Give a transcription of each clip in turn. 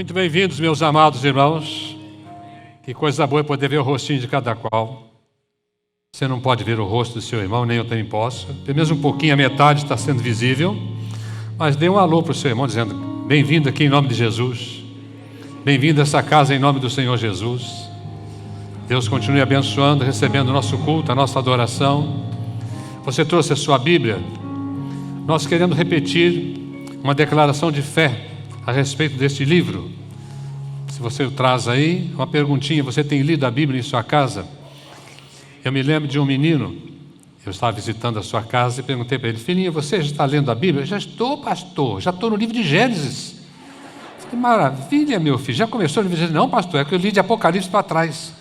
Muito bem-vindos, meus amados irmãos. Que coisa boa é poder ver o rostinho de cada qual. Você não pode ver o rosto do seu irmão, nem eu também posso. Pelo menos um pouquinho, a metade está sendo visível. Mas dê um alô para o seu irmão, dizendo: bem-vindo aqui em nome de Jesus. Bem-vindo a essa casa em nome do Senhor Jesus. Deus continue abençoando, recebendo o nosso culto, a nossa adoração. Você trouxe a sua Bíblia? Nós queremos repetir uma declaração de fé a respeito deste livro. Se você o traz aí, uma perguntinha: você tem lido a Bíblia em sua casa? Eu me lembro de um menino, eu estava visitando a sua casa e perguntei para ele: filhinho, você já está lendo a Bíblia? Já estou, pastor, já estou no livro de Gênesis. Que maravilha, meu filho, já começou o livro de Gênesis? Não, pastor, é que eu li de Apocalipse para trás.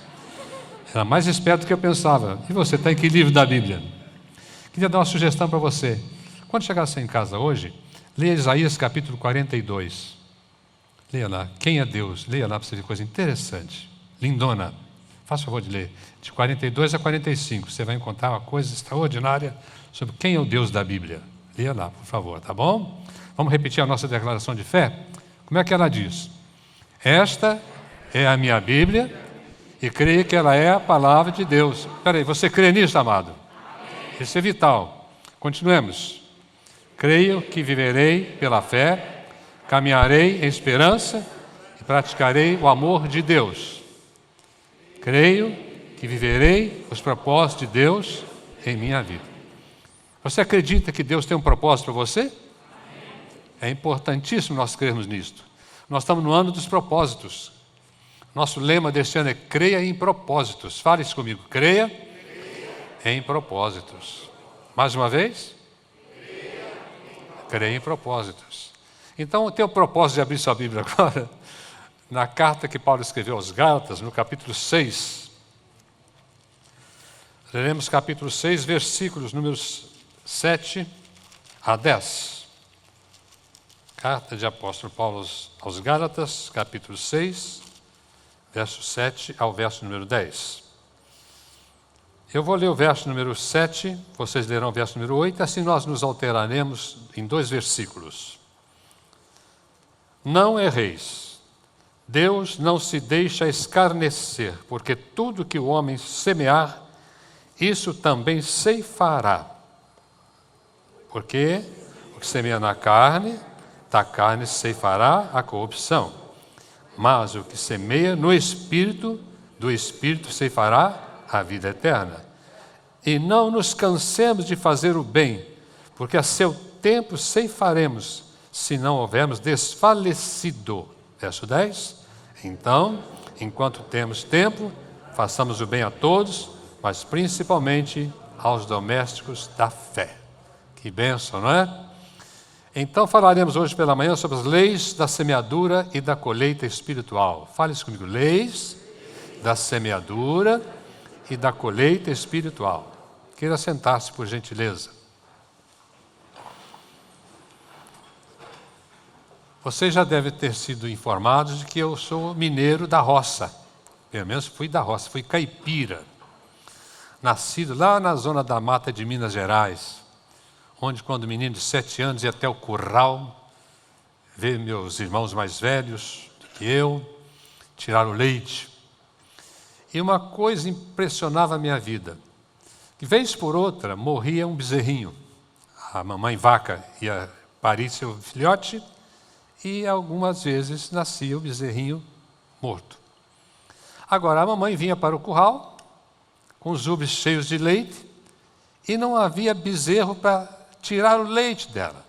Era mais esperto do que eu pensava. E você está em que livro da Bíblia? Queria dar uma sugestão para você. Quando chegar você em casa hoje, leia Isaías capítulo 42. Leia lá, quem é Deus? Leia lá para você ver coisa interessante, lindona. Faça o favor de ler, de 42 a 45. Você vai encontrar uma coisa extraordinária sobre quem é o Deus da Bíblia. Leia lá, por favor, tá bom? Vamos repetir a nossa declaração de fé? Como é que ela diz? Esta é a minha Bíblia e creio que ela é a palavra de Deus. Espera aí, você crê nisso, amado? Isso é vital. Continuemos. Creio que viverei pela fé, caminharei em esperança e praticarei o amor de Deus. Creio que viverei os propósitos de Deus em minha vida. Você acredita que Deus tem um propósito para você? É importantíssimo nós crermos nisto. Nós estamos no ano dos propósitos. Nosso lema deste ano é: creia em propósitos. Fale isso comigo: creia em propósitos. Mais uma vez? Creia em propósitos. Então, o teu propósito de abrir sua Bíblia agora, na carta que Paulo escreveu aos Gálatas, no capítulo 6. Leremos capítulo 6, versículos números 7 a 10. Carta de apóstolo Paulo aos Gálatas, capítulo 6, verso 7 ao verso número 10. Eu vou ler o verso número 7, vocês lerão o verso número 8, assim nós nos alteraremos em 2 versículos. Não erreis. Deus não se deixa escarnecer, porque tudo que o homem semear, isso também ceifará. Porque o que semeia na carne, da carne ceifará a corrupção. Mas o que semeia no Espírito, do Espírito ceifará a vida eterna. E não nos cansemos de fazer o bem, porque a seu tempo ceifaremos, se não houvermos desfalecido. Verso 10. Então, enquanto temos tempo, façamos o bem a todos, mas principalmente aos domésticos da fé. Que bênção, não é? Então falaremos hoje pela manhã sobre as leis da semeadura e da colheita espiritual. Fale isso comigo: leis da semeadura e da colheita espiritual. Queira sentar-se, por gentileza. Vocês já devem ter sido informados de que eu sou mineiro da roça. Pelo menos fui da roça, fui caipira. Nascido lá na zona da mata de Minas Gerais, onde, quando menino de 7 anos, ia até o curral, ver meus irmãos mais velhos do que eu, tirar o leite. E uma coisa impressionava a minha vida, que vez por outra morria um bezerrinho. A mamãe vaca ia parir seu filhote e algumas vezes nascia o bezerrinho morto. Agora, a mamãe vinha para o curral com os ubres cheios de leite e não havia bezerro para tirar o leite dela.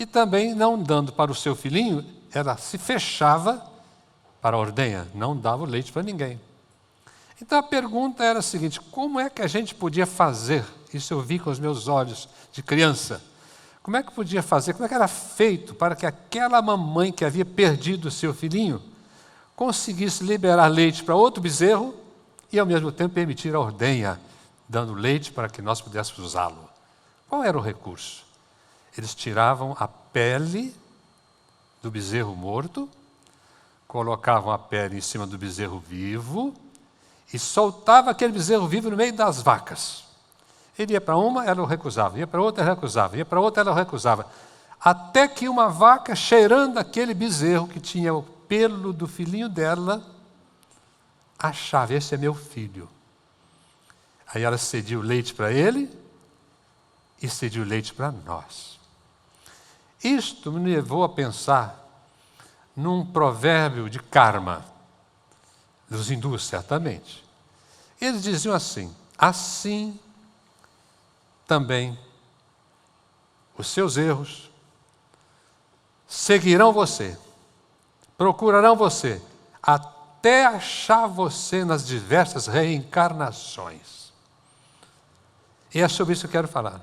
E também, não dando para o seu filhinho, ela se fechava para a ordenha, não dava o leite para ninguém. Então a pergunta era a seguinte: como é que a gente podia fazer? Isso eu vi com os meus olhos de criança. Como é que podia fazer? Como é que era feito para que aquela mamãe que havia perdido o seu filhinho conseguisse liberar leite para outro bezerro e ao mesmo tempo permitir a ordenha, dando leite para que nós pudéssemos usá-lo? Qual era o recurso? Eles tiravam a pele do bezerro morto, colocavam a pele em cima do bezerro vivo e soltavam aquele bezerro vivo no meio das vacas. Ele ia para uma, ela o recusava, ia para outra, ela recusava, ia para outra, ela o recusava. Até que uma vaca, cheirando aquele bezerro que tinha pelo do filhinho dela, achava, esse é meu filho. Aí ela cedia o leite para ele e cedia o leite para nós. Isto me levou a pensar num provérbio de karma, dos hindus, certamente. Eles diziam assim: assim também os seus erros seguirão você, procurarão você, até achar você nas diversas reencarnações. E é sobre isso que eu quero falar.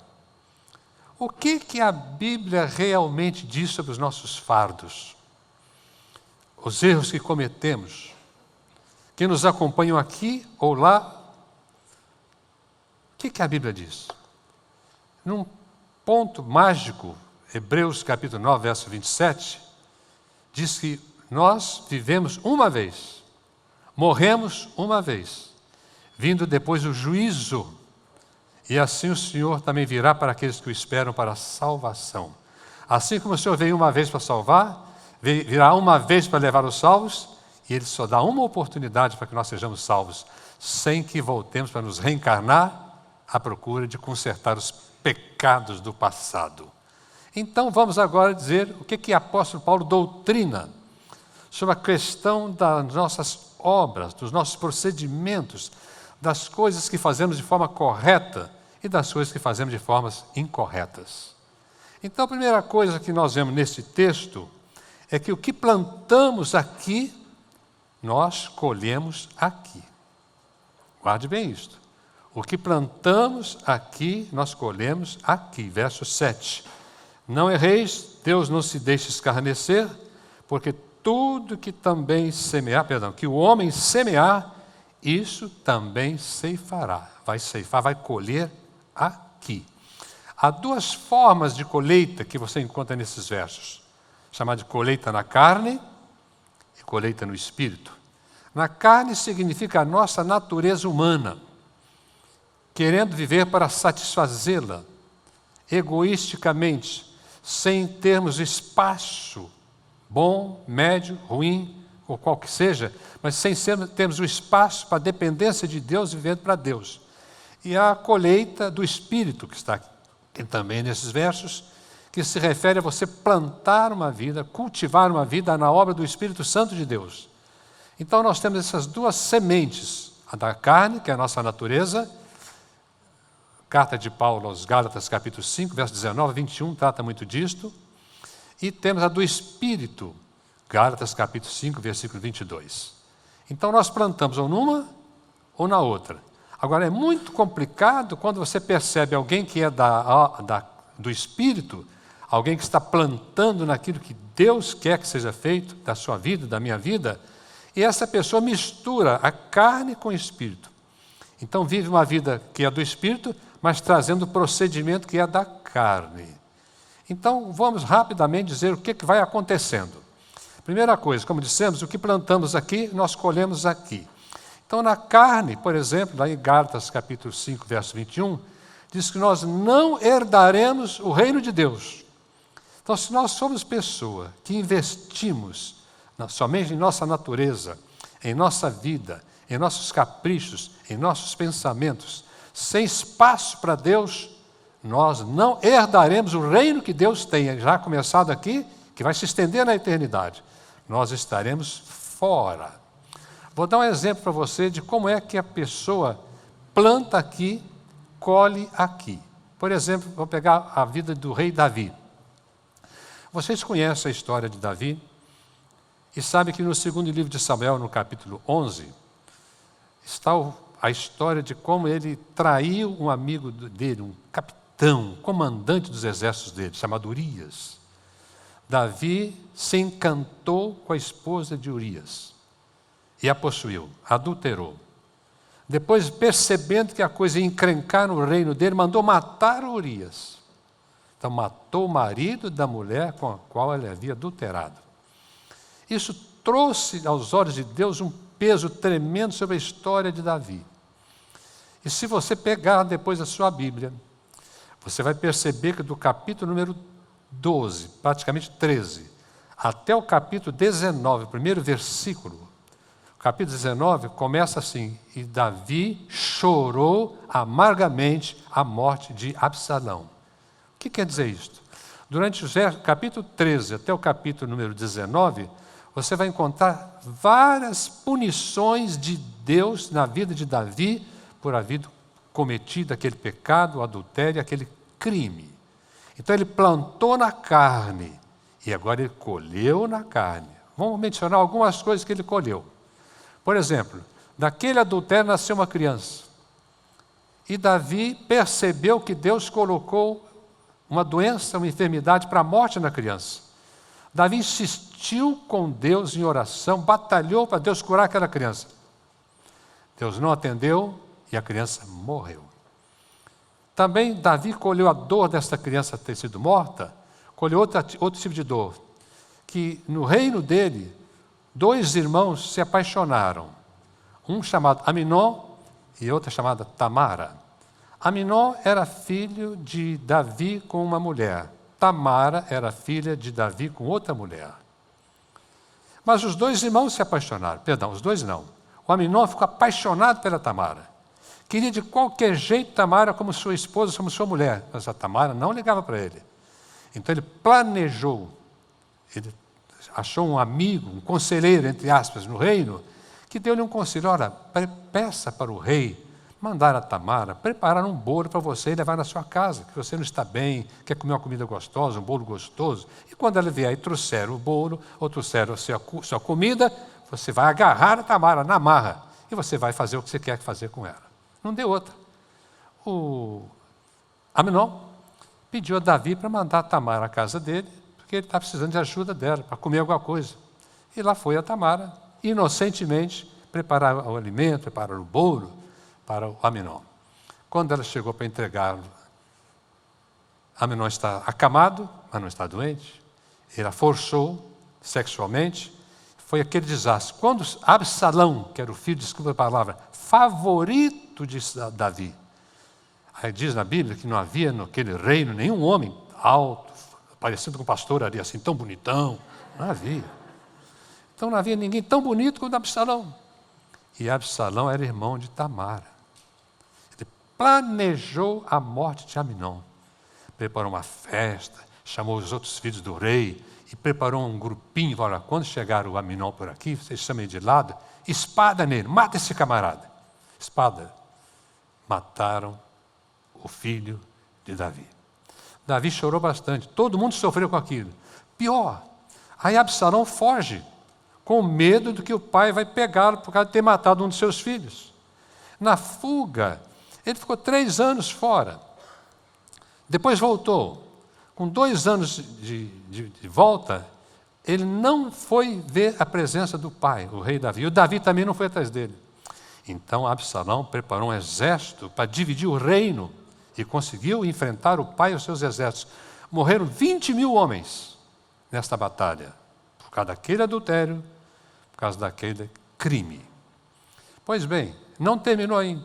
O que a Bíblia realmente diz sobre os nossos fardos? Os erros que cometemos, que nos acompanham aqui ou lá. O que a Bíblia diz? Num ponto mágico, Hebreus capítulo 9, verso 27, diz que nós vivemos uma vez, morremos uma vez, vindo depois o juízo, e assim o Senhor também virá para aqueles que o esperam para a salvação. Assim como o Senhor veio uma vez para salvar, virá uma vez para levar os salvos, e Ele só dá uma oportunidade para que nós sejamos salvos, sem que voltemos para nos reencarnar à procura de consertar os pecados do passado. Então vamos agora dizer o que o apóstolo Paulo doutrina sobre a questão das nossas obras, dos nossos procedimentos, das coisas que fazemos de forma correta e das coisas que fazemos de formas incorretas. Então a primeira coisa que nós vemos nesse texto é que o que plantamos aqui, nós colhemos aqui. Guarde bem isto. O que plantamos aqui, nós colhemos aqui. Verso 7. Não erreis, Deus não se deixe escarnecer, porque tudo que também semear, que o homem semear, isso também ceifará. Vai ceifar, vai colher aqui. Há duas formas de colheita que você encontra nesses versos. Chamada de colheita na carne e colheita no espírito. Na carne significa a nossa natureza humana, querendo viver para satisfazê-la, egoisticamente, sem termos espaço, bom, médio, ruim, ou qual que seja, mas sem termos o espaço para a dependência de Deus, vivendo para Deus. E a colheita do Espírito, que está aqui também nesses versos, que se refere a você plantar uma vida, cultivar uma vida na obra do Espírito Santo de Deus. Então nós temos essas duas sementes, a da carne, que é a nossa natureza. Carta de Paulo aos Gálatas, capítulo 5, verso 19 a 21, trata muito disto. E temos a do Espírito, Gálatas, capítulo 5, versículo 22. Então nós plantamos ou numa ou na outra. Agora é muito complicado quando você percebe alguém que é do Espírito, alguém que está plantando naquilo que Deus quer que seja feito, da sua vida, da minha vida, e essa pessoa mistura a carne com o Espírito. Então vive uma vida que é do Espírito, mas trazendo o procedimento que é da carne. Então vamos rapidamente dizer o que vai acontecendo. Primeira coisa, como dissemos, o que plantamos aqui, nós colhemos aqui. Então na carne, por exemplo, lá em Gálatas capítulo 5, verso 21, diz que nós não herdaremos o reino de Deus. Então se nós somos pessoa que investimos somente em nossa natureza, em nossa vida, em nossos caprichos, em nossos pensamentos, sem espaço para Deus, nós não herdaremos o reino que Deus tem, já começado aqui, que vai se estender na eternidade. Nós estaremos fora. Vou dar um exemplo para você de como é que a pessoa planta aqui, colhe aqui. Por exemplo, vou pegar a vida do rei Davi. Vocês conhecem a história de Davi e sabem que no segundo livro de Samuel, no capítulo 11, está a história de como ele traiu um amigo dele, um capitão, um comandante dos exércitos dele, chamado Urias. Davi se encantou com a esposa de Urias e a possuiu, adulterou. Depois, percebendo que a coisa ia encrencar no reino dele, mandou matar Urias. Então matou o marido da mulher com a qual ele havia adulterado. Isso trouxe aos olhos de Deus um peso tremendo sobre a história de Davi. E se você pegar depois a sua Bíblia, você vai perceber que do capítulo número 12, praticamente 13, até o capítulo 19, o primeiro versículo. O capítulo 19 começa assim: e Davi chorou amargamente a morte de Absalão. O que quer dizer isto? Durante o capítulo 13 até o capítulo número 19, você vai encontrar várias punições de Deus na vida de Davi por haver cometido aquele pecado, o adultério, aquele crime. Então ele plantou na carne e agora ele colheu na carne. Vamos mencionar algumas coisas que ele colheu. Por exemplo, daquele adultério nasceu uma criança. E Davi percebeu que Deus colocou uma doença, uma enfermidade para a morte na criança. Davi insistiu com Deus em oração, batalhou para Deus curar aquela criança. Deus não atendeu e a criança morreu. Também Davi colheu a dor dessa criança ter sido morta, colheu outro tipo de dor, que no reino dele, 2 irmãos se apaixonaram, um chamado Aminon e outra chamada Tamara. Aminon era filho de Davi com uma mulher, Tamara era filha de Davi com outra mulher. Mas os 2 irmãos se apaixonaram, os 2 não. O Aminon ficou apaixonado pela Tamara. Queria de qualquer jeito Tamara como sua esposa, como sua mulher, mas a Tamara não ligava para ele. Então ele planejou, ele achou um amigo, um conselheiro, entre aspas, no reino, que deu-lhe um conselho: olha, peça para o rei mandar a Tamara preparar um bolo para você e levar na sua casa, que você não está bem, quer comer uma comida gostosa, um bolo gostoso. E quando ela vier e trouxer o bolo, ou trouxer a sua comida, você vai agarrar a Tamara na marra e você vai fazer o que você quer fazer com ela. Não deu outra. O Aminon pediu a Davi para mandar a Tamara à casa dele, porque ele estava precisando de ajuda dela, para comer alguma coisa. E lá foi a Tamara, inocentemente, preparar o alimento, preparar o bolo para o Aminon. Quando ela chegou para entregá-lo, Aminon está acamado, mas não está doente. Ele a forçou sexualmente. Foi aquele desastre. Quando Absalão, que era o filho, desculpa a palavra, favorito de Davi, aí diz na Bíblia que não havia naquele reino nenhum homem alto, parecendo com um pastor ali, assim, tão bonitão. Não havia. Então não havia ninguém tão bonito quanto Absalão. E Absalão era irmão de Tamara. Ele planejou a morte de Aminon. Preparou uma festa, chamou os outros filhos do rei e preparou um grupinho. Olha, quando chegar o Aminon por aqui, vocês chamem de lado, espada nele, mata esse camarada. Espada. Mataram o filho de Davi. Davi chorou bastante, todo mundo sofreu com aquilo. Pior, aí Absalão foge, com medo de que o pai vai pegá-lo por causa de ter matado um de seus filhos. Na fuga, ele ficou 3 anos fora. Depois voltou. Com 2 anos de volta, ele não foi ver a presença do pai, o rei Davi. E o Davi também não foi atrás dele. Então Absalão preparou um exército para dividir o reino e conseguiu enfrentar o pai e os seus exércitos. Morreram 20.000 homens nesta batalha, por causa daquele adultério, por causa daquele crime. Pois bem, não terminou ainda,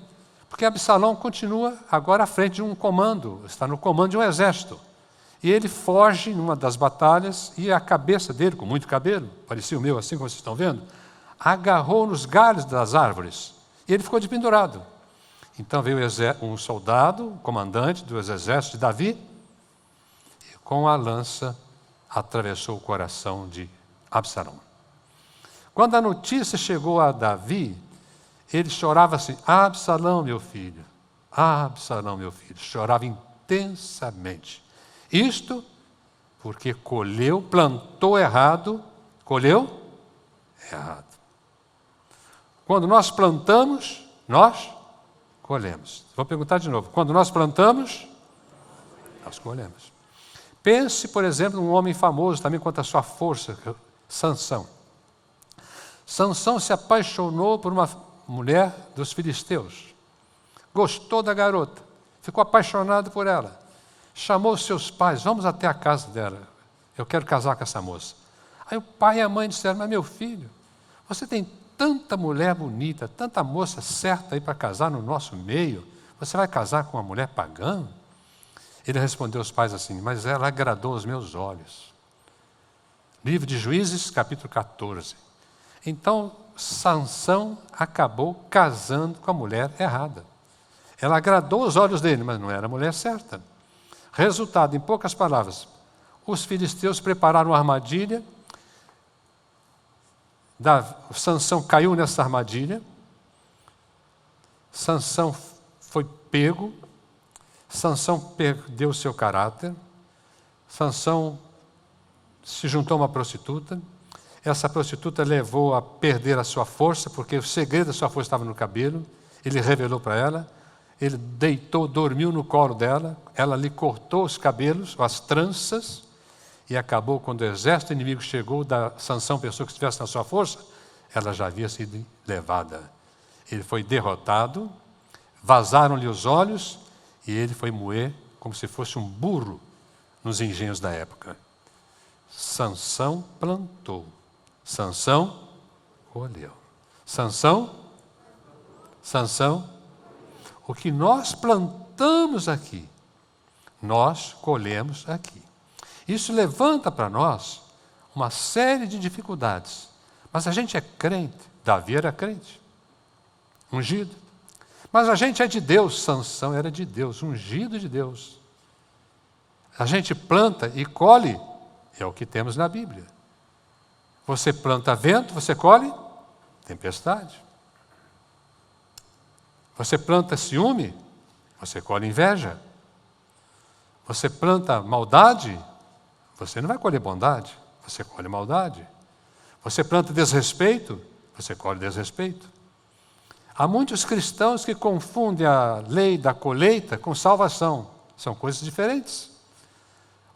porque Absalão continua agora à frente de um comando, está no comando de um exército. E ele foge numa das batalhas e a cabeça dele, com muito cabelo, parecia o meu assim como vocês estão vendo, agarrou nos galhos das árvores e ele ficou dependurado. Então veio um soldado, um comandante do exército de Davi, e com a lança atravessou o coração de Absalão. Quando a notícia chegou a Davi, ele chorava assim: Absalão, meu filho, Absalão, meu filho. Chorava intensamente. Isto porque plantou errado, colheu errado. Quando nós plantamos, nós colhemos. Vou perguntar de novo. Quando nós plantamos, nós colhemos. Pense, por exemplo, num homem famoso também quanto à sua força, Sansão. Sansão se apaixonou por uma mulher dos filisteus. Gostou da garota, ficou apaixonado por ela. Chamou seus pais: vamos até a casa dela, eu quero casar com essa moça. Aí o pai e a mãe disseram: mas meu filho, você tem tanta mulher bonita, tanta moça certa aí para casar no nosso meio, você vai casar com uma mulher pagã? Ele respondeu aos pais assim: mas ela agradou os meus olhos. Livro de Juízes, capítulo 14. Então, Sansão acabou casando com a mulher errada. Ela agradou os olhos dele, mas não era a mulher certa. Resultado, em poucas palavras, os filisteus prepararam uma armadilha, Sansão caiu nessa armadilha, Sansão foi pego, Sansão perdeu seu caráter, Sansão se juntou a uma prostituta, essa prostituta levou a perder a sua força, porque o segredo da sua força estava no cabelo, ele revelou para ela, ele deitou, dormiu no colo dela, ela lhe cortou os cabelos, as tranças, e acabou quando o exército inimigo chegou, Sansão pensou que estivesse na sua força, ela já havia sido levada. Ele foi derrotado, vazaram-lhe os olhos, e ele foi moer como se fosse um burro nos engenhos da época. Sansão plantou, Sansão colheu. Sansão, o que nós plantamos aqui, nós colhemos aqui. Isso levanta para nós uma série de dificuldades. Mas a gente é crente, Davi era crente, ungido. Mas a gente é de Deus, Sansão era de Deus, ungido de Deus. A gente planta e colhe, é o que temos na Bíblia. Você planta vento, você colhe tempestade. Você planta ciúme, você colhe inveja. Você planta maldade, você não vai colher bondade, você colhe maldade. Você planta desrespeito, você colhe desrespeito. Há muitos cristãos que confundem a lei da colheita com salvação. São coisas diferentes.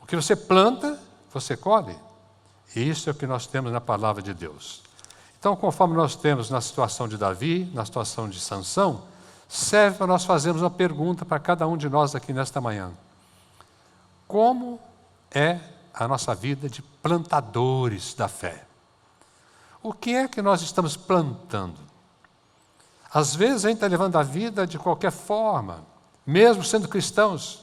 O que você planta, você colhe. E isso é o que nós temos na palavra de Deus. Então, conforme nós temos na situação de Davi, na situação de Sansão, serve para nós fazermos uma pergunta para cada um de nós aqui nesta manhã. Como é a nossa vida de plantadores da fé? O que é que nós estamos plantando? Às vezes a gente está levando a vida de qualquer forma, mesmo sendo cristãos,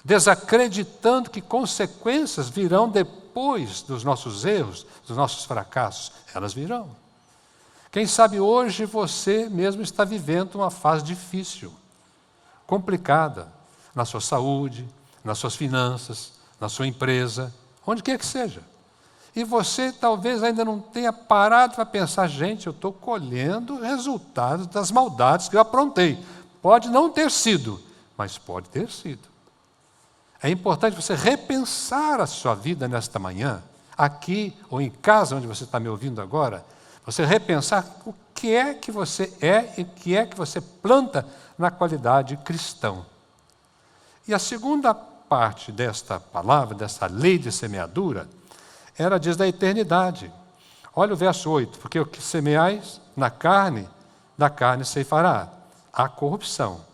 desacreditando que consequências virão depois dos nossos erros, dos nossos fracassos. Elas virão. Quem sabe hoje você mesmo está vivendo uma fase difícil, complicada, na sua saúde, nas suas finanças, na sua empresa, onde quer que seja. E você talvez ainda não tenha parado para pensar, gente, eu estou colhendo resultados das maldades que eu aprontei. Pode não ter sido, mas pode ter sido. É importante você repensar a sua vida nesta manhã, aqui ou em casa, onde você está me ouvindo agora, você repensar o que é que você é e o que é que você planta na qualidade cristão. E a segunda parte desta palavra, dessa lei de semeadura, ela diz da eternidade. Olha o verso 8, porque o que semeais na carne, da carne ceifará a corrupção.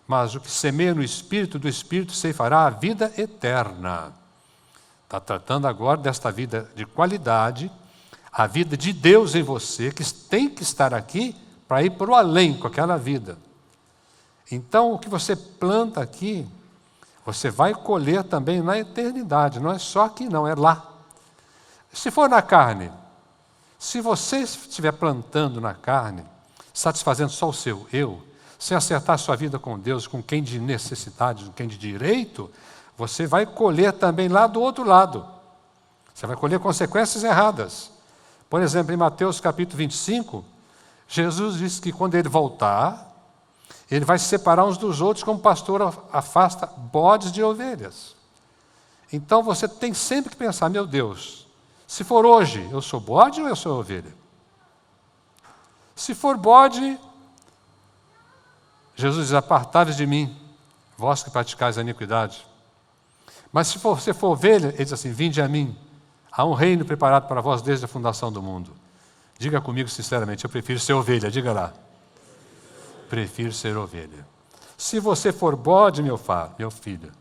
Mas o que semeia no Espírito, do Espírito ceifará a vida eterna. Está tratando agora desta vida de qualidade, a vida de Deus em você, que tem que estar aqui para ir para o além com aquela vida. Então, o que você planta aqui, você vai colher também na eternidade. Não é só aqui não, é lá. Se for na carne, se você estiver plantando na carne, satisfazendo só o seu eu, sem acertar a sua vida com Deus, com quem de necessidade, com quem de direito, você vai colher também lá do outro lado. Você vai colher consequências erradas. Por exemplo, em Mateus capítulo 25, Jesus disse que quando ele voltar, ele vai se separar uns dos outros como o pastor afasta bodes de ovelhas. Então você tem sempre que pensar, meu Deus, se for hoje, eu sou bode ou eu sou ovelha? Se for bode, Jesus diz, apartai-vos de mim, vós que praticais a iniquidade. Mas se você for ovelha, ele diz assim, vinde a mim, há um reino preparado para vós desde a fundação do mundo. Diga comigo sinceramente, eu prefiro ser ovelha, diga lá. Prefiro ser ovelha. Se você for bode, meu filho,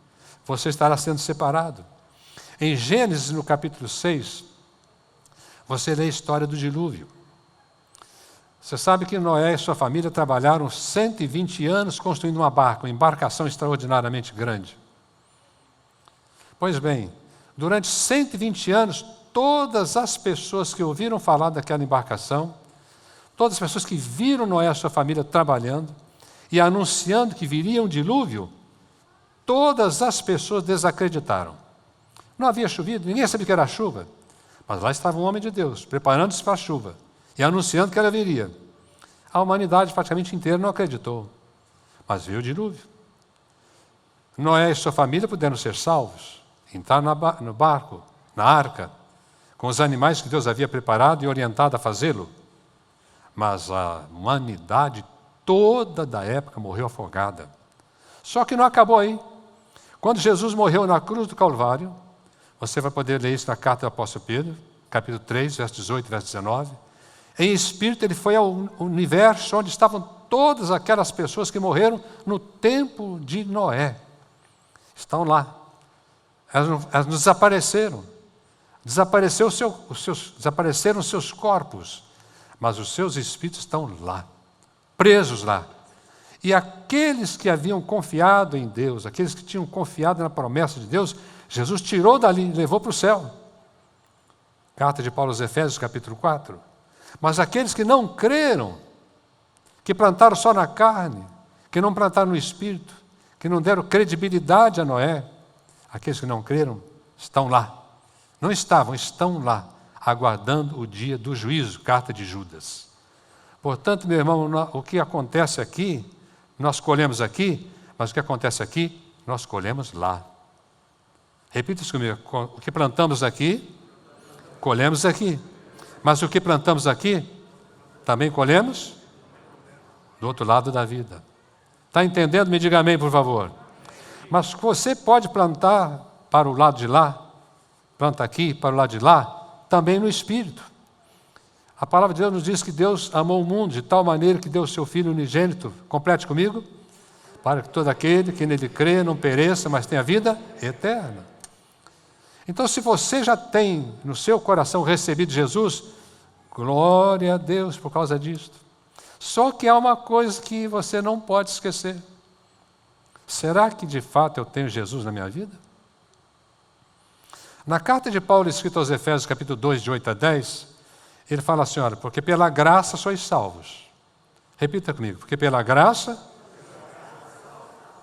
você estará sendo separado. Em Gênesis, no capítulo 6, você lê a história do dilúvio. Você sabe que Noé e sua família trabalharam 120 anos construindo uma barca, uma embarcação extraordinariamente grande. Pois bem, durante 120 anos, todas as pessoas que ouviram falar daquela embarcação, todas as pessoas que viram Noé e a sua família trabalhando e anunciando que viria um dilúvio, todas as pessoas desacreditaram. Não havia chovido, ninguém sabia que era chuva, mas lá estava um homem de Deus, preparando-se para a chuva e anunciando que ela viria. A humanidade praticamente inteira não acreditou, mas veio o dilúvio. Noé e sua família puderam ser salvos, entrar no barco, na arca, com os animais que Deus havia preparado e orientado a fazê-lo. Mas a humanidade toda da época morreu afogada. Só que não acabou aí. Quando Jesus morreu na cruz do Calvário, você vai poder ler isso na carta do apóstolo Pedro, capítulo 3, verso 18 e verso 19. Em espírito ele foi ao universo onde estavam todas aquelas pessoas que morreram no tempo de Noé. Estão lá. Elas desapareceram. Desapareceram seus corpos, mas os seus espíritos estão lá, presos lá. E aqueles que haviam confiado em Deus, aqueles que tinham confiado na promessa de Deus, Jesus tirou dali e levou para o céu. Carta de Paulo aos Efésios, capítulo 4. Mas aqueles que não creram, que plantaram só na carne, que não plantaram no espírito, que não deram credibilidade a Noé, aqueles que não creram, estão lá. Não estavam, estão lá, aguardando o dia do juízo, carta de Judas. Portanto, meu irmão, o que acontece aqui, nós colhemos aqui, mas o que acontece aqui, nós colhemos lá. Repita isso comigo, o que plantamos aqui, colhemos aqui. Mas o que plantamos aqui, também colhemos do outro lado da vida. Está entendendo? Me diga amém, por favor. Mas você pode plantar para o lado de lá, planta aqui para o lado de lá, também no Espírito. A palavra de Deus nos diz que Deus amou o mundo de tal maneira que deu o seu Filho unigênito, complete comigo, para que todo aquele que nele crê não pereça, mas tenha vida eterna. Então, se você já tem no seu coração recebido Jesus, glória a Deus por causa disto. Só que há uma coisa que você não pode esquecer. Será que de fato eu tenho Jesus na minha vida? Na carta de Paulo escrita aos Efésios, capítulo 2, de 8 a 10, ele fala assim, olha, porque pela graça sois salvos. Repita comigo, porque pela graça,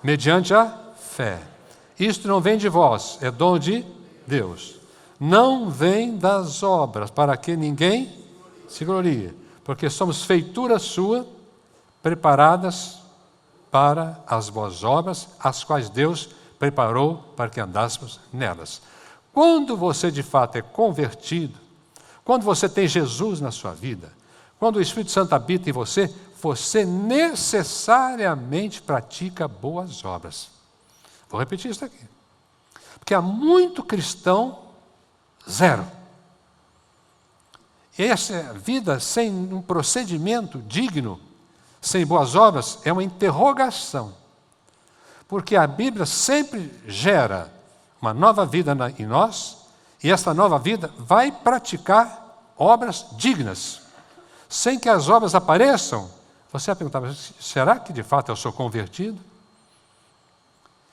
mediante a fé. Isto não vem de vós, é dom de Deus. Não vem das obras, para que ninguém se glorie, porque somos feitura sua, preparadas para as boas obras, as quais Deus preparou para que andássemos nelas. Quando você de fato é convertido, quando você tem Jesus na sua vida, quando o Espírito Santo habita em você, você necessariamente pratica boas obras. Vou repetir isso aqui. Porque há muito cristão zero. Essa vida sem um procedimento digno, sem boas obras, é uma interrogação. Porque a Bíblia sempre gera uma nova vida em nós, e essa nova vida vai praticar obras dignas. Sem que as obras apareçam, você vai perguntar, mas será que de fato eu sou convertido?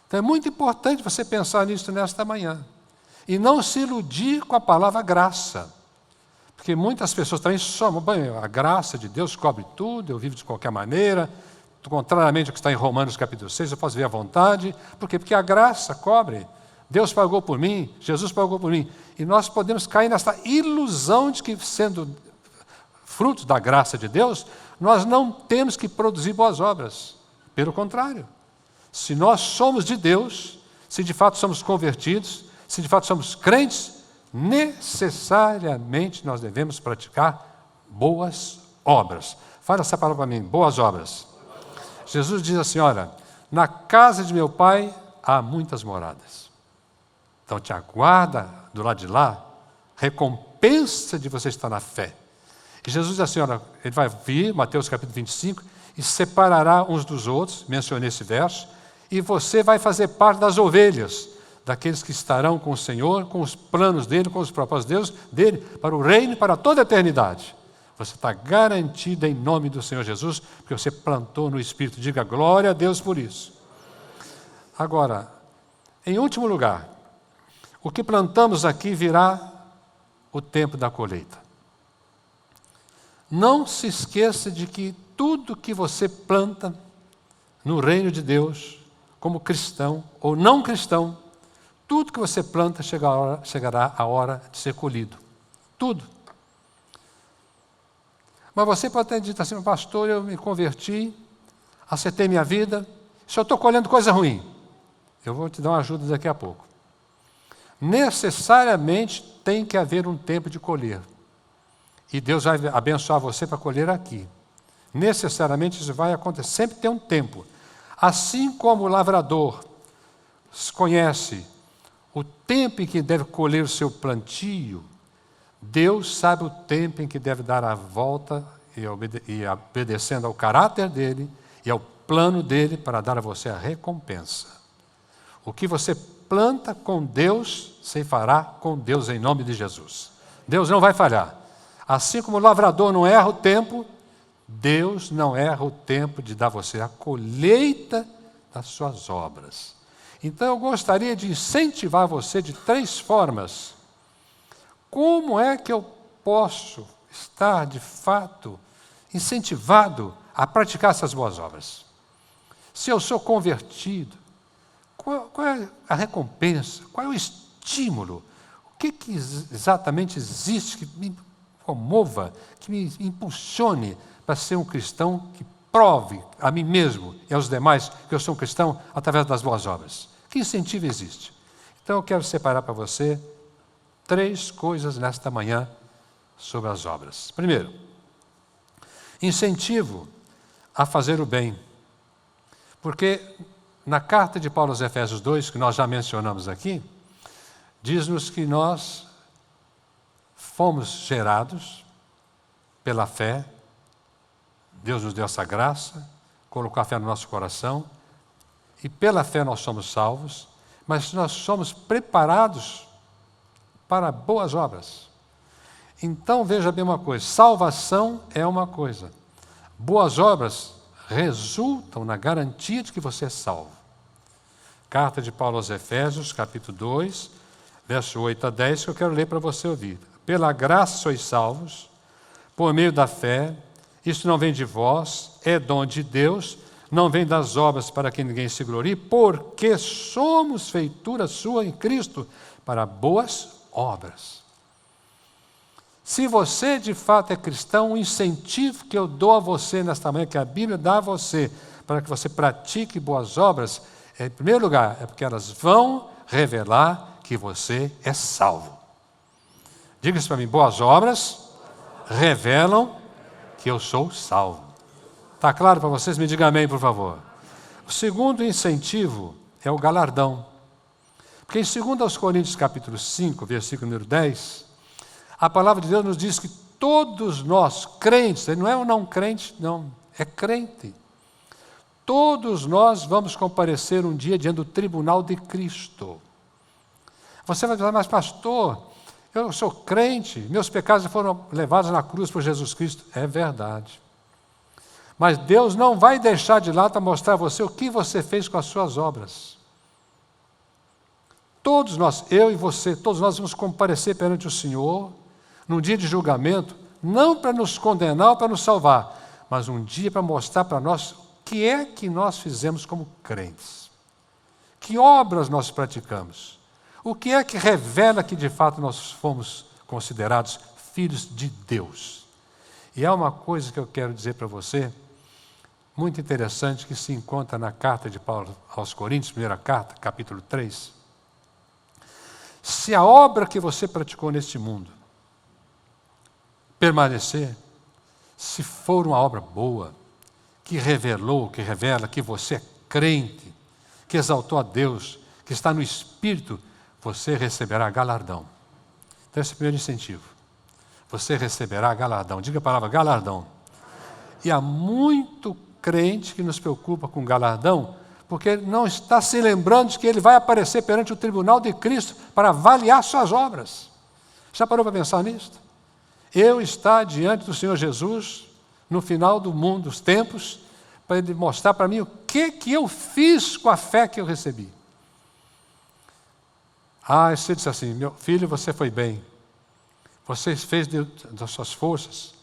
Então é muito importante você pensar nisso nesta manhã. E não se iludir com a palavra graça. Porque muitas pessoas também somam, bem, a graça de Deus cobre tudo, eu vivo de qualquer maneira, contrariamente ao que está em Romanos capítulo 6, eu posso viver à vontade. Por quê? Porque a graça cobre. Deus pagou por mim, Jesus pagou por mim. E nós podemos cair nessa ilusão de que, sendo frutos da graça de Deus, nós não temos que produzir boas obras. Pelo contrário. Se nós somos de Deus, se de fato somos convertidos, se de fato somos crentes, necessariamente nós devemos praticar boas obras. Fala essa palavra para mim, boas obras. Jesus diz assim, olha, na casa de meu pai há muitas moradas. Então te aguarda do lado de lá, recompensa de você estar na fé. E Jesus diz assim, olha, ele vai vir, Mateus capítulo 25, e separará uns dos outros, mencionei esse verso, e você vai fazer parte das ovelhas, daqueles que estarão com o Senhor, com os planos dele, com os propósitos dele, para o reino e para toda a eternidade. Você está garantido em nome do Senhor Jesus, porque você plantou no Espírito. Diga glória a Deus por isso. Agora, em último lugar, o que plantamos aqui virá o tempo da colheita. Não se esqueça de que tudo que você planta no reino de Deus, como cristão ou não cristão, tudo que você planta chegará a hora de ser colhido. Tudo. Mas você pode ter dito assim: pastor, eu me converti, acertei minha vida, só estou colhendo coisa ruim. Eu vou te dar uma ajuda daqui a pouco. Necessariamente tem que haver um tempo de colher. E Deus vai abençoar você para colher aqui. Necessariamente isso vai acontecer, sempre tem um tempo. Assim como o lavrador conhece o tempo em que deve colher o seu plantio, Deus sabe o tempo em que deve dar a volta e obedecendo ao caráter dele e ao plano dele para dar a você a recompensa. O que você planta com Deus, você fará com Deus em nome de Jesus. Deus não vai falhar. Assim como o lavrador não erra o tempo, Deus não erra o tempo de dar a você a colheita das suas obras. Então eu gostaria de incentivar você de 3 formas. Como é que eu posso estar, de fato, incentivado a praticar essas boas obras? Se eu sou convertido, qual é a recompensa? Qual é o estímulo? O que exatamente existe que me comova, que me impulsione para ser um cristão que prove a mim mesmo e aos demais que eu sou um cristão através das boas obras? Que incentivo existe? Então eu quero separar para você 3 coisas nesta manhã sobre as obras. Primeiro, incentivo a fazer o bem. Porque na carta de Paulo aos Efésios 2, que nós já mencionamos aqui, diz-nos que nós fomos gerados pela fé, Deus nos deu essa graça, colocou a fé no nosso coração, e pela fé nós somos salvos, mas nós somos preparados para boas obras. Então veja bem uma coisa: salvação é uma coisa, boas obras resultam na garantia de que você é salvo. Carta de Paulo aos Efésios, capítulo 2, verso 8 a 10, que eu quero ler para você ouvir. Pela graça sois salvos, por meio da fé, isso não vem de vós, é dom de Deus, não vem das obras para que ninguém se glorie, porque somos feitura sua em Cristo para boas obras. Se você de fato é cristão, o incentivo que eu dou a você nesta manhã, que a Bíblia dá a você, para que você pratique boas obras, em primeiro lugar, é porque elas vão revelar que você é salvo. Diga isso para mim: boas obras revelam que eu sou salvo. Está claro para vocês? Me diga amém, por favor. O segundo incentivo é o galardão. Porque em 2 Coríntios capítulo 5, versículo número 10, a palavra de Deus nos diz que todos nós, crentes, não é um não crente, não, é crente. Todos nós vamos comparecer um dia diante do tribunal de Cristo. Você vai dizer: mas pastor, eu sou crente, meus pecados foram levados na cruz por Jesus Cristo. É verdade. Mas Deus não vai deixar de lado para mostrar a você o que você fez com as suas obras. Todos nós, eu e você, todos nós vamos comparecer perante o Senhor num dia de julgamento, não para nos condenar ou para nos salvar, mas um dia para mostrar para nós o que é que nós fizemos como crentes. Que obras nós praticamos. O que é que revela que de fato nós fomos considerados filhos de Deus. E há uma coisa que eu quero dizer para você, muito interessante, que se encontra na carta de Paulo aos Coríntios, primeira carta, capítulo 3. Se a obra que você praticou neste mundo permanecer, se for uma obra boa, que revelou, que revela que você é crente, que exaltou a Deus, que está no Espírito, você receberá galardão. Então esse é o primeiro incentivo. Você receberá galardão. Diga a palavra galardão. E há muito crente que nos preocupa com galardão, porque não está se lembrando de que ele vai aparecer perante o tribunal de Cristo para avaliar suas obras. Já parou para pensar nisso? Eu estar diante do Senhor Jesus, no final do mundo, dos tempos, para Ele mostrar para mim o que eu fiz com a fé que eu recebi. Você disse assim: meu filho, você foi bem. Você fez das suas forças.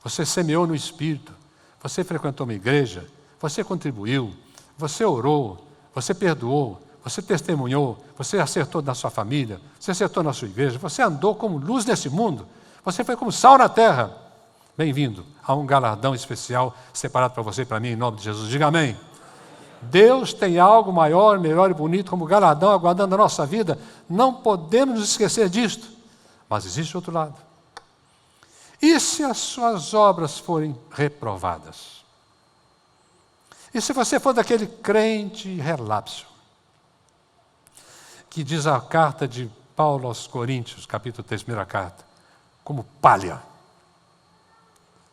Você semeou no Espírito. Você frequentou uma igreja. Você contribuiu. Você orou. Você perdoou. Você testemunhou. Você acertou na sua família. Você acertou na sua igreja. Você andou como luz nesse mundo. Você foi como sal na terra. Bem-vindo a um galardão especial separado para você e para mim, em nome de Jesus. Diga amém. Deus tem algo maior, melhor e bonito como galardão aguardando a nossa vida. Não podemos nos esquecer disto. Mas existe outro lado. E se as suas obras forem reprovadas? E se você for daquele crente relapso, que diz a carta de Paulo aos Coríntios, capítulo 3, primeira carta, como palha,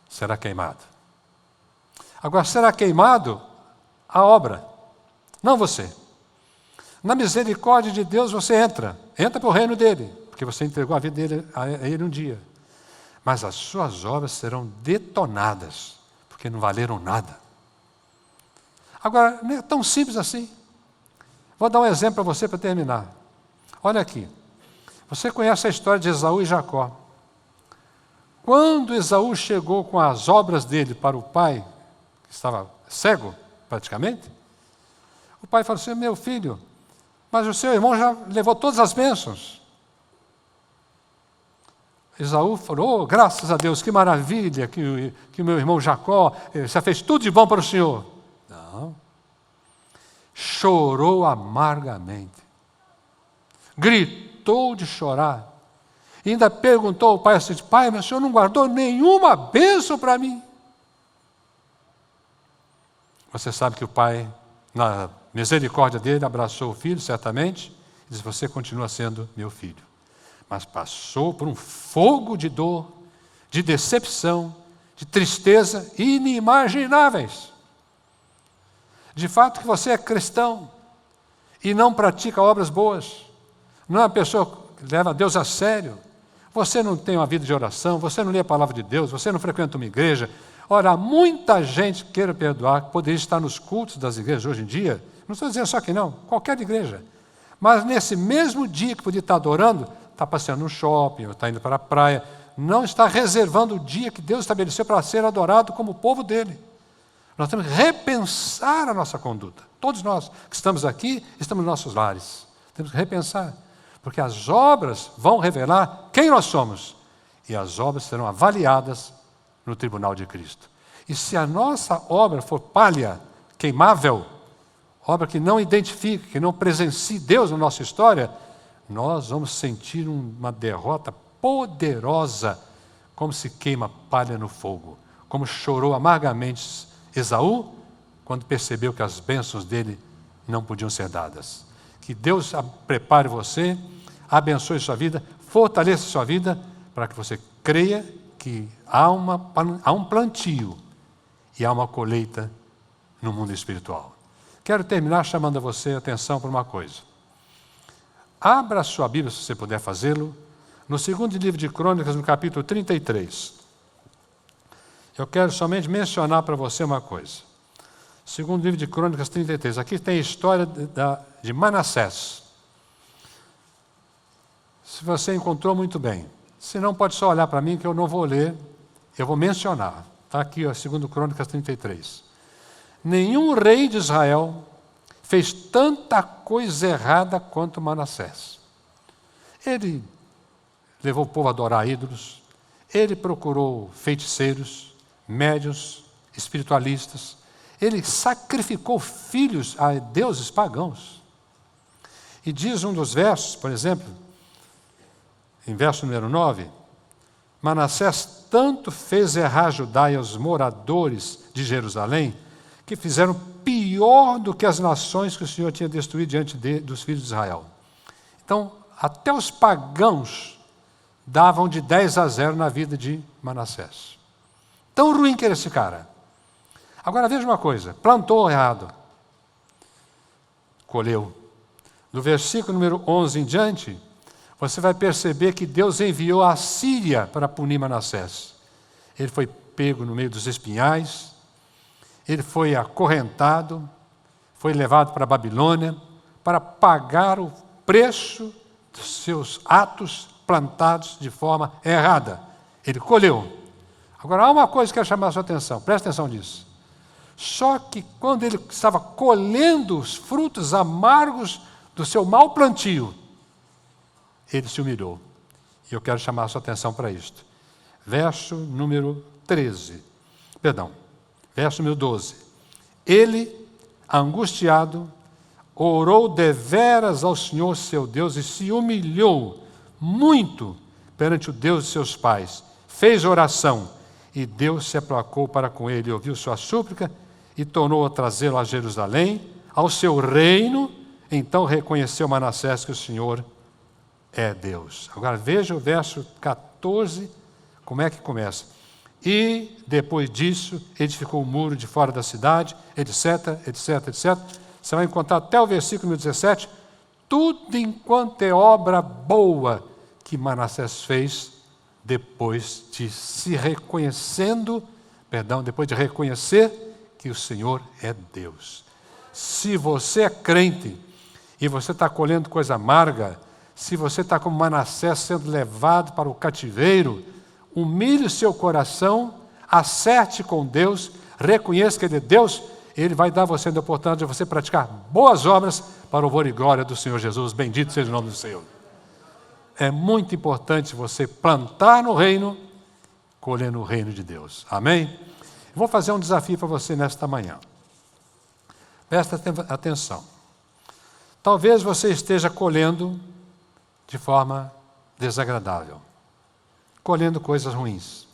será queimado. Agora, será queimado a obra, não você. Na misericórdia de Deus você entra para o reino dele, porque você entregou a vida dele a ele um dia. Mas as suas obras serão detonadas, porque não valeram nada. Agora, não é tão simples assim. Vou dar um exemplo para você para terminar. Olha aqui. Você conhece a história de Esaú e Jacó. Quando Esaú chegou com as obras dele para o pai, que estava cego, praticamente, o pai falou assim: meu filho, mas o seu irmão já levou todas as bênçãos. Esaú falou: oh, graças a Deus, que maravilha que o meu irmão Jacó já fez tudo de bom para o senhor. Não. Chorou amargamente. Gritou de chorar. E ainda perguntou ao pai assim: pai, mas o senhor não guardou nenhuma bênção para mim? Você sabe que o pai, na misericórdia dele, abraçou o filho, certamente, e disse: você continua sendo meu filho. Mas passou por um fogo de dor, de decepção, de tristeza inimagináveis. De fato que você é cristão e não pratica obras boas, não é uma pessoa que leva Deus a sério, você não tem uma vida de oração, você não lê a palavra de Deus, você não frequenta uma igreja. Ora, muita gente queira perdoar, que poderia estar nos cultos das igrejas hoje em dia, não estou dizendo só que não, qualquer igreja, mas nesse mesmo dia que podia estar adorando, está passeando no shopping, ou está indo para a praia, não está reservando o dia que Deus estabeleceu para ser adorado como o povo dele. Nós temos que repensar a nossa conduta. Todos nós que estamos aqui, estamos nos nossos lares. Temos que repensar, porque as obras vão revelar quem nós somos, e as obras serão avaliadas no tribunal de Cristo. E se a nossa obra for palha, queimável, obra que não identifica, que não presencie Deus na nossa história, nós vamos sentir uma derrota poderosa, como se queima palha no fogo, como chorou amargamente Esaú, quando percebeu que as bênçãos dele não podiam ser dadas. Que Deus prepare você, abençoe sua vida, fortaleça sua vida, para que você creia que há um plantio e há uma colheita no mundo espiritual. Quero terminar chamando a você a atenção para uma coisa. Abra a sua Bíblia, se você puder fazê-lo, no segundo livro de Crônicas, no capítulo 33. Eu quero somente mencionar para você uma coisa. Segundo livro de Crônicas 33. Aqui tem a história de Manassés. Se você encontrou, muito bem. Se não, pode só olhar para mim que eu não vou ler, eu vou mencionar. Está aqui, ó, segundo Crônicas 33. Nenhum rei de Israel fez tanta coisa errada quanto Manassés. Ele levou o povo a adorar ídolos, ele procurou feiticeiros, médiuns, espiritualistas, ele sacrificou filhos a deuses pagãos. E diz um dos versos, por exemplo, em verso número 9, Manassés tanto fez errar Judá e os moradores de Jerusalém, que fizeram pior do que as nações que o Senhor tinha destruído diante dos filhos de Israel. Então, até os pagãos davam de 10-0 na vida de Manassés. Tão ruim que era esse cara. Agora veja uma coisa, plantou errado, colheu. Do versículo número 11 em diante, você vai perceber que Deus enviou a Síria para punir Manassés. Ele foi pego no meio dos espinhais, ele foi acorrentado, foi levado para a Babilônia para pagar o preço dos seus atos plantados de forma errada. Ele colheu. Agora, há uma coisa que eu quero chamar a sua atenção, presta atenção nisso. Só que quando ele estava colhendo os frutos amargos do seu mau plantio, ele se humilhou. E eu quero chamar a sua atenção para isto. Verso número 12. Ele, angustiado, orou deveras ao Senhor seu Deus e se humilhou muito perante o Deus de seus pais. Fez oração e Deus se aplacou para com ele, ouviu sua súplica e tornou a trazê-lo a Jerusalém, ao seu reino. Então reconheceu Manassés que o Senhor é Deus. Agora veja o verso 14, como é que começa. E depois disso edificou o muro de fora da cidade, etc, etc, etc. Você vai encontrar até o versículo 17, tudo enquanto é obra boa que Manassés fez depois de depois de reconhecer que o Senhor é Deus. Se você é crente e você está colhendo coisa amarga, se você está como Manassés sendo levado para o cativeiro, humilhe o seu coração, acerte com Deus, reconheça que Ele é Deus, Ele vai dar a você a oportunidade de você praticar boas obras para o louvor e glória do Senhor Jesus. Bendito seja o nome do Senhor. É muito importante você plantar no reino, colher no reino de Deus. Amém? Vou fazer um desafio para você nesta manhã. Presta atenção. Talvez você esteja colhendo de forma desagradável, colhendo coisas ruins,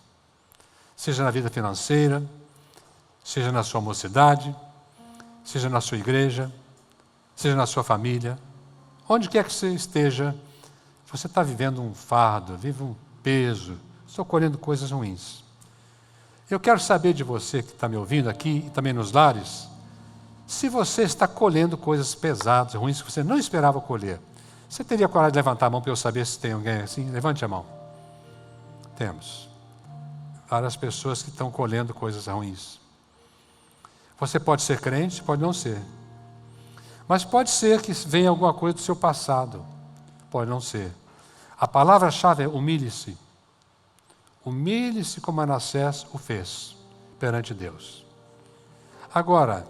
seja na vida financeira, seja na sua mocidade, seja na sua igreja, seja na sua família, onde quer que você esteja, você está vivendo um fardo, vive um peso, estou colhendo coisas ruins. Eu quero saber de você que está me ouvindo aqui e também nos lares, se você está colhendo coisas pesadas, ruins, que você não esperava colher. Você teria coragem de levantar a mão para eu saber se tem alguém assim? Levante a mão. Temos várias pessoas que estão colhendo coisas ruins. Você pode ser crente, pode não ser. Mas pode ser que venha alguma coisa do seu passado. Pode não ser. A palavra-chave é humilhe-se. Humilhe-se como Manassés o fez perante Deus. Agora,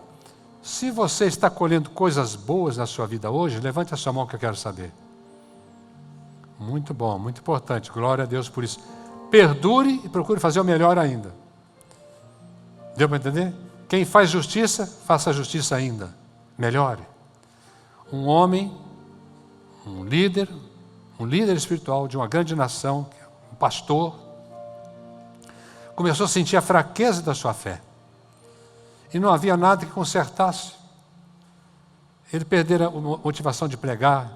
se você está colhendo coisas boas na sua vida hoje, levante a sua mão que eu quero saber. Muito bom, muito importante. Glória a Deus por isso. Perdure e procure fazer o melhor ainda. Deu para entender? Quem faz justiça, faça justiça ainda. Melhore. Um homem, um líder espiritual de uma grande nação, um pastor, começou a sentir a fraqueza da sua fé. E não havia nada que consertasse. Ele perdera a motivação de pregar,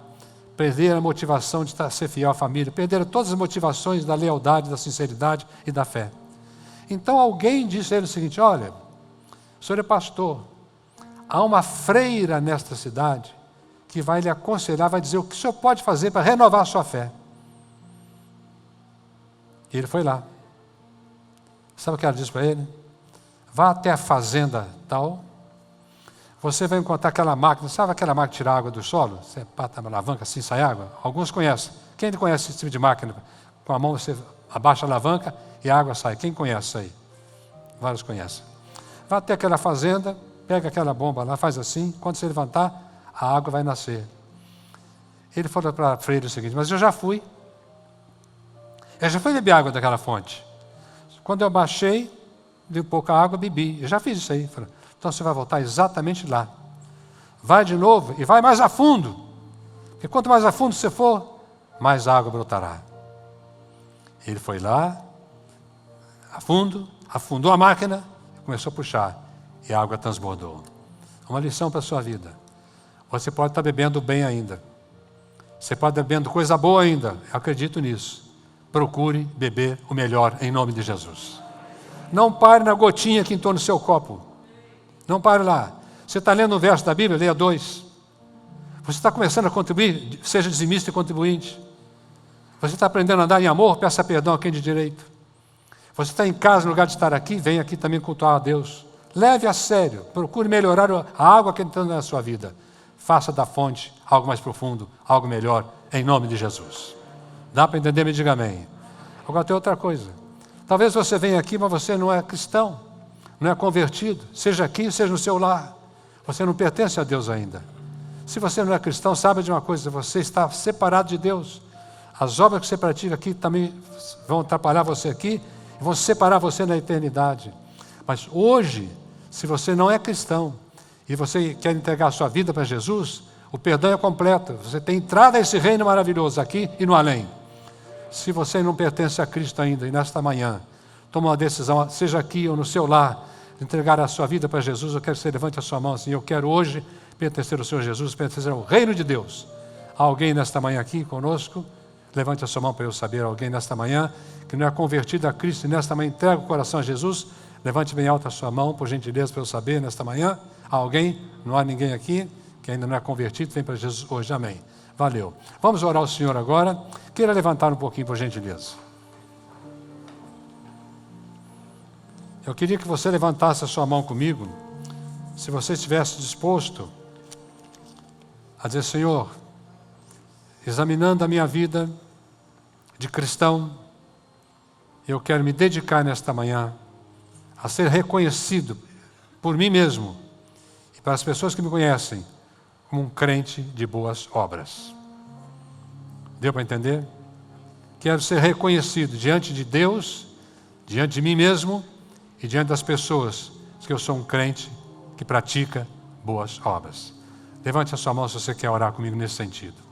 perdera a motivação de ser fiel à família, perdera todas as motivações da lealdade, da sinceridade e da fé. Então alguém disse a ele o seguinte: olha, o senhor é pastor, há uma freira nesta cidade que vai lhe aconselhar, vai dizer o que o senhor pode fazer para renovar a sua fé. E ele foi lá. Sabe o que ela disse para ele? Vá até a fazenda tal, você vai encontrar aquela máquina, sabe aquela máquina de tirar água do solo? Você bate na alavanca assim, sai água? Alguns conhecem. Quem conhece esse tipo de máquina? Com a mão você abaixa a alavanca e a água sai. Quem conhece isso aí? Vários conhecem. Vá até aquela fazenda, pega aquela bomba lá, faz assim, quando você levantar, a água vai nascer. Ele falou para a freira o seguinte: mas eu já fui beber água daquela fonte. Quando eu baixei, dei pouca água, bebi. Eu já fiz isso aí. Falei, então você vai voltar exatamente lá. Vai de novo e vai mais a fundo. Porque quanto mais a fundo você for, mais água brotará. Ele foi lá, a fundo, afundou a máquina, começou a puxar. E a água transbordou. Uma lição para a sua vida. Você pode estar bebendo bem ainda. Você pode estar bebendo coisa boa ainda. Eu acredito nisso. Procure beber o melhor em nome de Jesus. Não pare na gotinha que entrou no seu copo. Não pare lá. Você está lendo um verso da Bíblia, leia 2. Você está começando a contribuir, seja dizimista e contribuinte. Você está aprendendo a andar em amor, peça perdão a quem de direito. Você está em casa, no lugar de estar aqui, vem aqui também cultuar a Deus. Leve a sério, procure melhorar a água que entra na sua vida. Faça da fonte algo mais profundo, algo melhor, em nome de Jesus. Dá para entender? Me diga amém. Agora tem outra coisa. Talvez você venha aqui, mas você não é cristão, não é convertido. Seja aqui, seja no seu lar. Você não pertence a Deus ainda. Se você não é cristão, saiba de uma coisa, você está separado de Deus. As obras que você pratica aqui também vão atrapalhar você aqui e vão separar você na eternidade. Mas hoje, se você não é cristão e você quer entregar a sua vida para Jesus, o perdão é completo. Você tem entrada a esse reino maravilhoso aqui e no além. Se você não pertence a Cristo ainda e nesta manhã, toma uma decisão, seja aqui ou no seu lar, de entregar a sua vida para Jesus, eu quero que você levante a sua mão assim, eu quero hoje pertencer ao Senhor Jesus, pertencer ao reino de Deus. Há alguém nesta manhã aqui conosco? Levante a sua mão para eu saber, alguém nesta manhã que não é convertido a Cristo e nesta manhã entrega o coração a Jesus, levante bem alta a sua mão, por gentileza, para eu saber nesta manhã. Há alguém? Não há ninguém aqui que ainda não é convertido, vem para Jesus hoje, amém. Valeu. Vamos orar ao Senhor agora. Queira levantar um pouquinho, por gentileza. Eu queria que você levantasse a sua mão comigo, se você estivesse disposto a dizer, Senhor, examinando a minha vida de cristão, eu quero me dedicar nesta manhã a ser reconhecido por mim mesmo e para as pessoas que me conhecem como um crente de boas obras. Deu para entender? Quero ser reconhecido diante de Deus, diante de mim mesmo e diante das pessoas que eu sou um crente que pratica boas obras. Levante a sua mão se você quer orar comigo nesse sentido.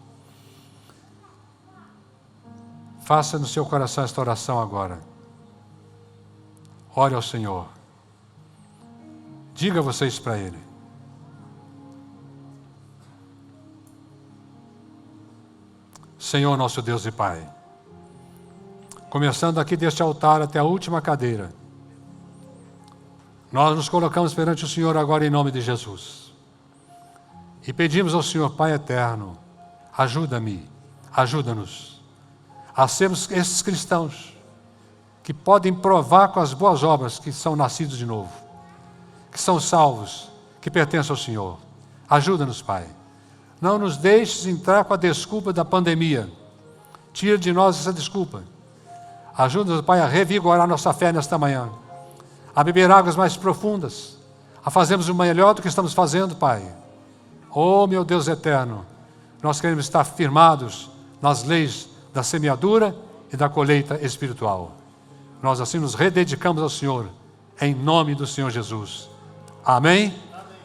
Faça no seu coração esta oração agora. Ore ao Senhor. Diga vocês para Ele. Senhor, nosso Deus e Pai, começando aqui deste altar até a última cadeira, nós nos colocamos perante o Senhor agora em nome de Jesus. E pedimos ao Senhor, Pai eterno, ajuda-me, ajuda-nos a sermos esses cristãos que podem provar com as boas obras que são nascidos de novo, que são salvos, que pertencem ao Senhor. Ajuda-nos, Pai. Não nos deixes entrar com a desculpa da pandemia. Tira de nós essa desculpa. Ajuda-nos, Pai, a revigorar nossa fé nesta manhã, a beber águas mais profundas, a fazermos o melhor do que estamos fazendo, Pai. Oh, meu Deus eterno, nós queremos estar firmados nas leis da semeadura e da colheita espiritual. Nós assim nos rededicamos ao Senhor, em nome do Senhor Jesus. Amém?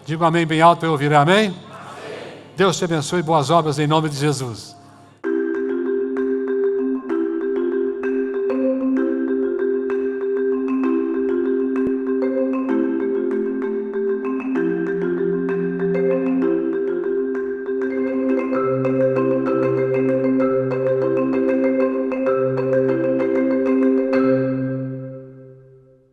Digo amém bem alto para eu ouvir, amém? Deus te abençoe, boas obras em nome de Jesus.